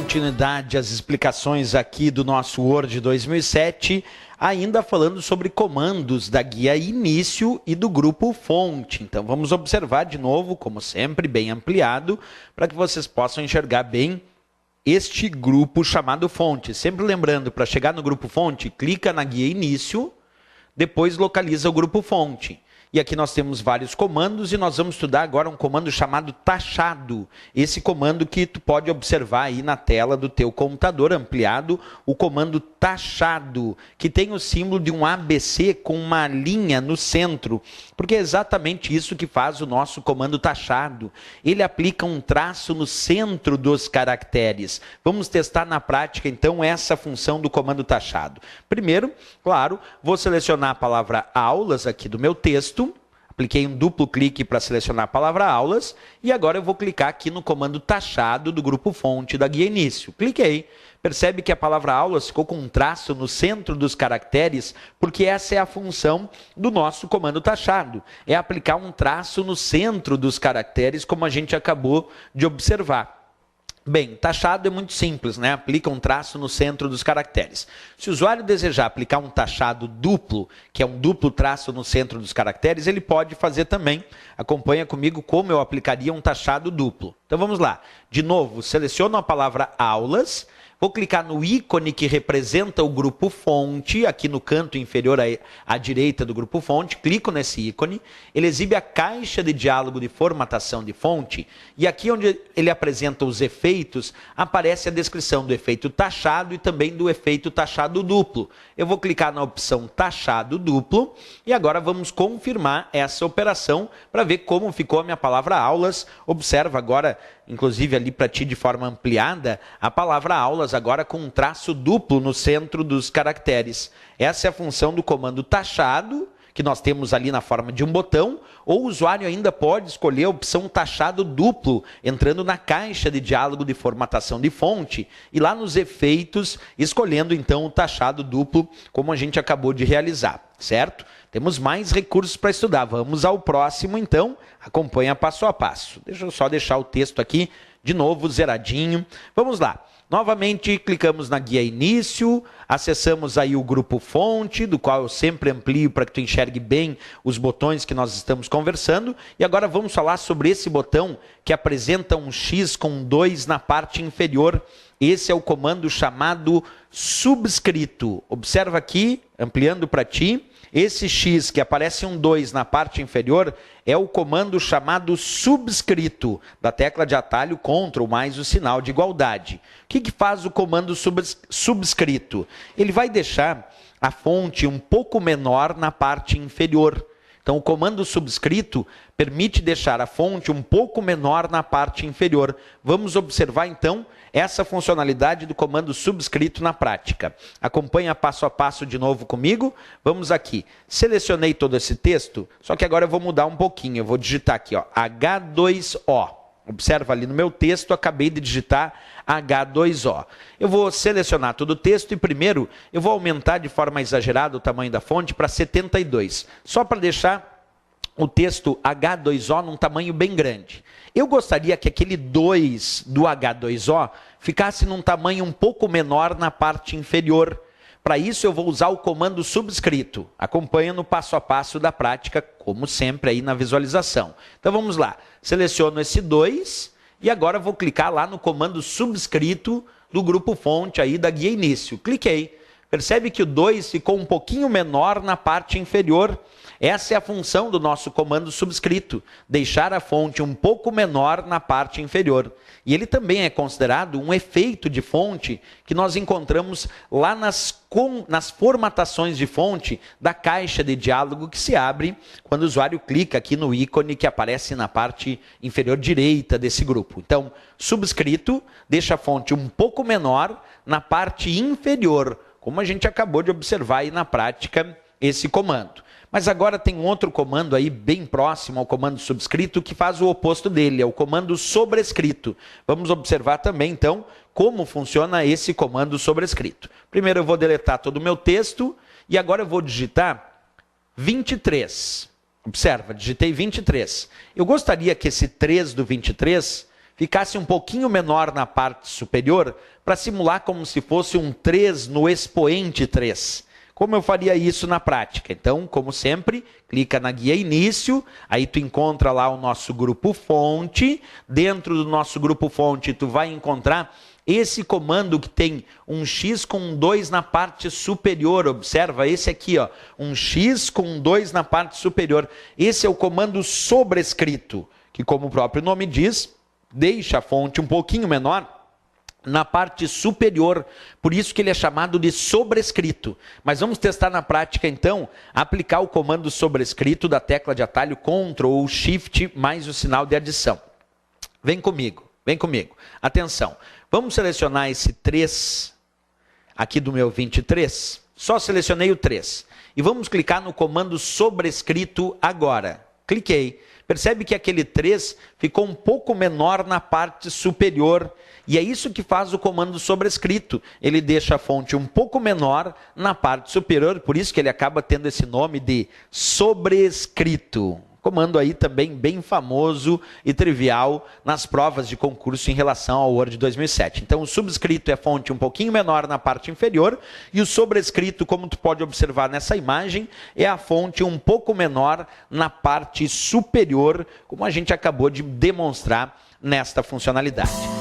continuidade às explicações aqui do nosso Word 2007, ainda falando sobre comandos da guia início e do grupo fonte. Então vamos observar de novo, como sempre, bem ampliado, para que vocês possam enxergar bem este grupo chamado fonte. Sempre lembrando, para chegar no grupo fonte, clica na guia início, depois localiza o grupo fonte. E aqui nós temos vários comandos e nós vamos estudar agora um comando chamado taxado. Esse comando que tu pode observar aí na tela do teu computador ampliado, o comando taxado, que tem o símbolo de um ABC com uma linha no centro, porque é exatamente isso que faz o nosso comando taxado. Ele aplica um traço no centro dos caracteres. Vamos testar na prática então essa função do comando taxado. Primeiro, claro, vou selecionar a palavra aulas aqui do meu texto. Apliquei um duplo clique para selecionar a palavra aulas e agora eu vou clicar aqui no comando taxado do grupo fonte da guia início. Cliquei. Percebe que a palavra aulas ficou com um traço no centro dos caracteres, porque essa é a função do nosso comando taxado. É aplicar um traço no centro dos caracteres, como a gente acabou de observar. Bem, taxado é muito simples, né? Aplica um traço no centro dos caracteres. Se o usuário desejar aplicar um taxado duplo, que é um duplo traço no centro dos caracteres, ele pode fazer também. Acompanha comigo como eu aplicaria um taxado duplo. Então vamos lá. De novo, seleciono a palavra aulas. Vou clicar no ícone que representa o grupo fonte, aqui no canto inferior à direita do grupo fonte, clico nesse ícone, ele exibe a caixa de diálogo de formatação de fonte, e aqui onde ele apresenta os efeitos, aparece a descrição do efeito taxado e também do efeito taxado duplo. Eu vou clicar na opção taxado duplo, e agora vamos confirmar essa operação para ver como ficou a minha palavra aulas. Observa agora, inclusive ali para ti de forma ampliada, a palavra aulas agora com um traço duplo no centro dos caracteres. Essa é a função do comando taxado, que nós temos ali na forma de um botão, ou o usuário ainda pode escolher a opção taxado duplo, entrando na caixa de diálogo de formatação de fonte, e lá nos efeitos, escolhendo então o taxado duplo, como a gente acabou de realizar, certo? Temos mais recursos para estudar. Vamos ao próximo, então. Acompanha passo a passo. Deixa eu só deixar o texto aqui de novo zeradinho. Vamos lá. Novamente, clicamos na guia início, acessamos aí o grupo fonte, do qual eu sempre amplio para que tu enxergue bem os botões que nós estamos conversando. E agora vamos falar sobre esse botão que apresenta um X com 2 na parte inferior. Esse é o comando chamado subscrito. Observa aqui, ampliando para ti. Esse X que aparece um 2 na parte inferior é o comando chamado subscrito, da tecla de atalho Ctrl mais o sinal de igualdade. O que faz o comando subscrito? Ele vai deixar a fonte um pouco menor na parte inferior. Então, o comando subscrito permite deixar a fonte um pouco menor na parte inferior. Vamos observar, então, essa funcionalidade do comando subscrito na prática. Acompanha passo a passo de novo comigo. Vamos aqui. Selecionei todo esse texto, só que agora eu vou mudar um pouquinho. Eu vou digitar aqui, ó, H2O. Observa ali no meu texto, acabei de digitar H2O. Eu vou selecionar todo o texto e primeiro eu vou aumentar de forma exagerada o tamanho da fonte para 72. Só para deixar o texto H2O num tamanho bem grande. Eu gostaria que aquele 2 do H2O ficasse num tamanho um pouco menor na parte inferior. Para isso eu vou usar o comando subscrito. Acompanha no passo a passo da prática, como sempre aí na visualização. Então vamos lá. Seleciono esse 2 e agora vou clicar lá no comando subscrito do grupo fonte aí da guia início. Cliquei. Percebe que o 2 ficou um pouquinho menor na parte inferior. Essa é a função do nosso comando subscrito, deixar a fonte um pouco menor na parte inferior. E ele também é considerado um efeito de fonte que nós encontramos lá nas formatações de fonte da caixa de diálogo que se abre quando o usuário clica aqui no ícone que aparece na parte inferior direita desse grupo. Então, subscrito deixa a fonte um pouco menor na parte inferior, como a gente acabou de observar aí na prática esse comando. Mas agora tem um outro comando aí bem próximo ao comando subscrito que faz o oposto dele, é o comando sobrescrito. Vamos observar também, então, como funciona esse comando sobrescrito. Primeiro eu vou deletar todo o meu texto e agora eu vou digitar 23. Observa, digitei 23. Eu gostaria que esse 3 do 23 ficasse um pouquinho menor na parte superior para simular como se fosse um 3 no expoente 3. Como eu faria isso na prática? Então, como sempre, clica na guia início, aí tu encontra lá o nosso grupo fonte. Dentro do nosso grupo fonte, tu vai encontrar esse comando que tem um X com um 2 na parte superior. Observa esse aqui, ó, um X com um 2 na parte superior. Esse é o comando sobrescrito, que como o próprio nome diz, deixa a fonte um pouquinho menor na parte superior, por isso que ele é chamado de sobrescrito. Mas vamos testar na prática então, aplicar o comando sobrescrito da tecla de atalho Ctrl ou Shift mais o sinal de adição. Vem comigo, vem comigo. Atenção, vamos selecionar esse 3 aqui do meu 23, só selecionei o 3. E vamos clicar no comando sobrescrito agora. Cliquei. Percebe que aquele 3 ficou um pouco menor na parte superior. E é isso que faz o comando sobrescrito. Ele deixa a fonte um pouco menor na parte superior, por isso que ele acaba tendo esse nome de sobrescrito. Comando aí também bem famoso e trivial nas provas de concurso em relação ao Word 2007. Então o subscrito é a fonte um pouquinho menor na parte inferior e o sobrescrito, como tu pode observar nessa imagem, é a fonte um pouco menor na parte superior, como a gente acabou de demonstrar nesta funcionalidade.